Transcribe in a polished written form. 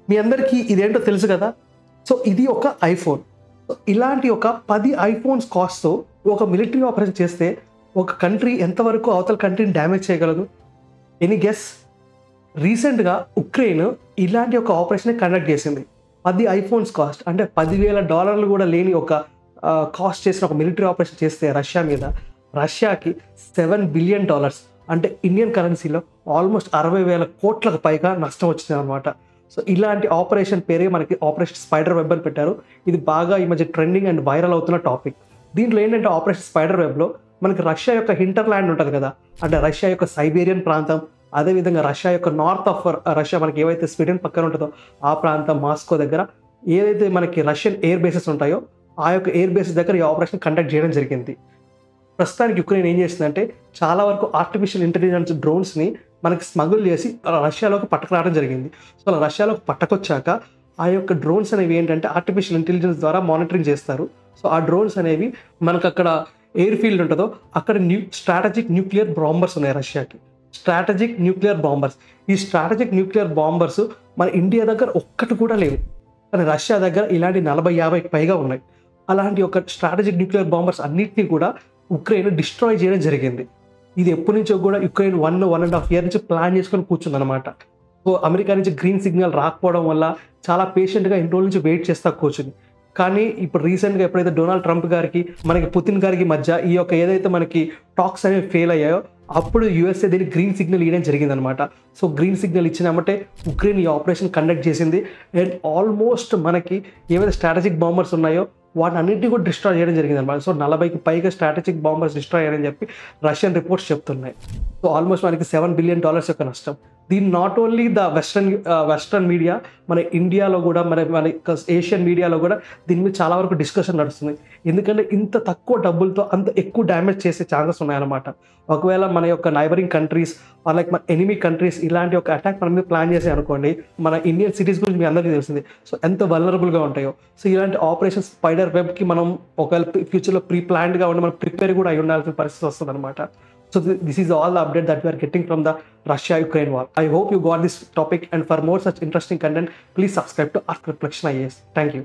మీ అందరికీ ఇదేంటో తెలుసు కదా. సో ఇది ఒక ఐఫోన్. సో ఇలాంటి ఒక 10 ఐఫోన్స్ కాస్ట్‌తో ఒక మిలిటరీ ఆపరేషన్ చేస్తే ఒక కంట్రీ ఎంతవరకు అవతల కంట్రీని డ్యామేజ్ చేయగలదు? Any guess? రీసెంట్‌గా ఉక్రెయిన్ ఇలాంటి ఒక ఆపరేషన్ కండక్ట్ చేసింది. 10 ఐఫోన్స్ కాస్ట్ అంటే $10,000 కూడా లేని ఒక కాస్ట్ చేసిన ఒక మిలిటరీ ఆపరేషన్ చేస్తే రష్యా మీద, రష్యాకి $7 బిలియన్ అంటే ఇండియన్ కరెన్సీలో ఆల్మోస్ట్ 60,000 కోట్లకు పైగా నష్టం వచ్చిందనమాట. సో ఇలాంటి ఆపరేషన్ పేరే మనకి ఆపరేషన్ స్పైడర్ వెబ్ అని పెట్టారు. ఇది బాగా ఈ మధ్య ట్రెండింగ్ అండ్ వైరల్ అవుతున్న టాపిక్. దీంట్లో ఏంటంటే ఆపరేషన్ స్పైడర్ వెబ్‌లో మనకి రష్యా యొక్క హింటర్‌ల్యాండ్ ఉంటది కదా. అంటే రష్యా యొక్క సైబీరియన్ ప్రాంతం, అదేవిధంగా రష్యా యొక్క నార్త్ ఆఫ్ రష్యా మనకి ఏవైతే స్వీడన్ పక్కన ఉంటుందో ఆ ప్రాంతం, మాస్కో దగ్గర ఏదైతే మనకి రష్యన్ ఎయిర్ బేసెస్ ఉంటాయో ఆ యొక్క ఎయిర్ బేసెస్ దగ్గర ఈ ఆపరేషన్ కండక్ట్ చేయడం జరిగింది. ప్రస్తుతానికి యుక్రెయిన్ ఏం చేసిందంటే చాలా వరకు ఆర్టిఫిషియల్ ఇంటెలిజెన్స్ డ్రోన్స్‌ని మనకి స్మగుల్ చేసి రష్యాలోకి పట్టుకురావడం జరిగింది. సో అలా రష్యాలోకి పట్టుకొచ్చాక ఆ యొక్క డ్రోన్స్ అనేవి ఏంటంటే ఆర్టిఫిషియల్ ఇంటెలిజెన్స్ ద్వారా మానిటరింగ్ చేస్తారు. సో ఆ డ్రోన్స్ అనేవి మనకు అక్కడ ఎయిర్ ఫీల్డ్ ఉంటుందో అక్కడ స్ట్రాటజిక్ న్యూక్లియర్ బాంబర్స్ ఉన్నాయి రష్యాకి. Strategic nuclear bombers. ఈ స్ట్రాటజిక్ న్యూక్లియర్ బాంబర్స్ మన ఇండియా దగ్గర ఒక్కటి కూడా లేవు. కానీ రష్యా దగ్గర ఇలాంటి 40-50కి పైగా ఉన్నాయి. అలాంటి ఒక స్ట్రాటజిక్ న్యూక్లియర్ బాంబర్స్ అన్నిటిని కూడా ఉక్రెయిన్ డిస్ట్రాయ్ చేయడం జరిగింది. ఇది ఎప్పటి నుంచో కూడా యుక్రెయిన్ 1.5 ఇయర్ నుంచి ప్లాన్ చేసుకొని కూర్చుందనమాట. సో అమెరికా నుంచి గ్రీన్ సిగ్నల్ రాకపోవడం వల్ల చాలా పేషెంట్‌గా ఇన్ని రోజుల నుంచి వెయిట్ చేస్తా కూర్చుంది. కానీ ఇప్పుడు రీసెంట్‌గా ఎప్పుడైతే డొనాల్డ్ ట్రంప్ గారికి, మనకి పుతిన్ గారికి మధ్య ఈ యొక్క ఏదైతే మనకి టాక్స్ అనేవి ఫెయిల్ అయ్యాయో అప్పుడు యూఎస్ఏ దీనికి గ్రీన్ సిగ్నల్ ఇవ్వడం జరిగిందనమాట. సో గ్రీన్ సిగ్నల్ ఇచ్చినామంటే ఉక్రెయిన్ ఈ ఆపరేషన్ కండక్ట్ చేసింది. అండ్ ఆల్మోస్ట్ మనకి ఏవైతే స్ట్రాటజిక్ బాంబర్స్ ఉన్నాయో వాటిని అన్నింటినీ కూడా డిస్ట్రాయ్ చేయడం జరిగిందనమాట. సో 40కి పైగా స్ట్రాటజిక్ బాంబర్స్ డిస్ట్రాయ్ అయ్యారని చెప్పి రష్యన్ రిపోర్ట్స్ చెప్తున్నాయి. సో ఆల్మోస్ట్ మనకి $7 బిలియన్ యొక్క నష్టం. దీన్ని not only the western media, మన ఇండియాలో కూడా మన ఏషియన్ మీడియాలో కూడా దీని మీద చాలా వరకు డిస్కషన్ నడుస్తుంది. ఎందుకంటే ఇంత తక్కువ డబ్బులతో అంత ఎక్కువ డ్యామేజ్ చేసే ఛాన్సెస్ ఉన్నాయన్నమాట. ఒకవేళ మన యొక్క నైబరింగ్ కంట్రీస్ లైక్ మన ఎనిమీ కంట్రీస్ ఇలాంటి ఒక అటాక్ మన మీద ప్లాన్ చేసాయి అనుకోండి, మన ఇండియన్ సిటీస్ గురించి మీ అందరికీ తెలిసింది. సో ఎంత వల్నరబుల్గా ఉంటాయో. సో ఇలాంటి ఆపరేషన్ స్పైడర్ వెబ్కి మనం ఒకవేళ ఫ్యూచర్లో ప్లాన్డ్గా ఉండి మనం ప్రిపేర్ కూడా అయి ఉండాల్సిన పరిస్థితి వస్తుంది అనమాట. So this is all the update that we are getting from the Russia-Ukraine war. I hope you got this topic, and for more such interesting content, please subscribe to Arc Reflection IAS. Thank you.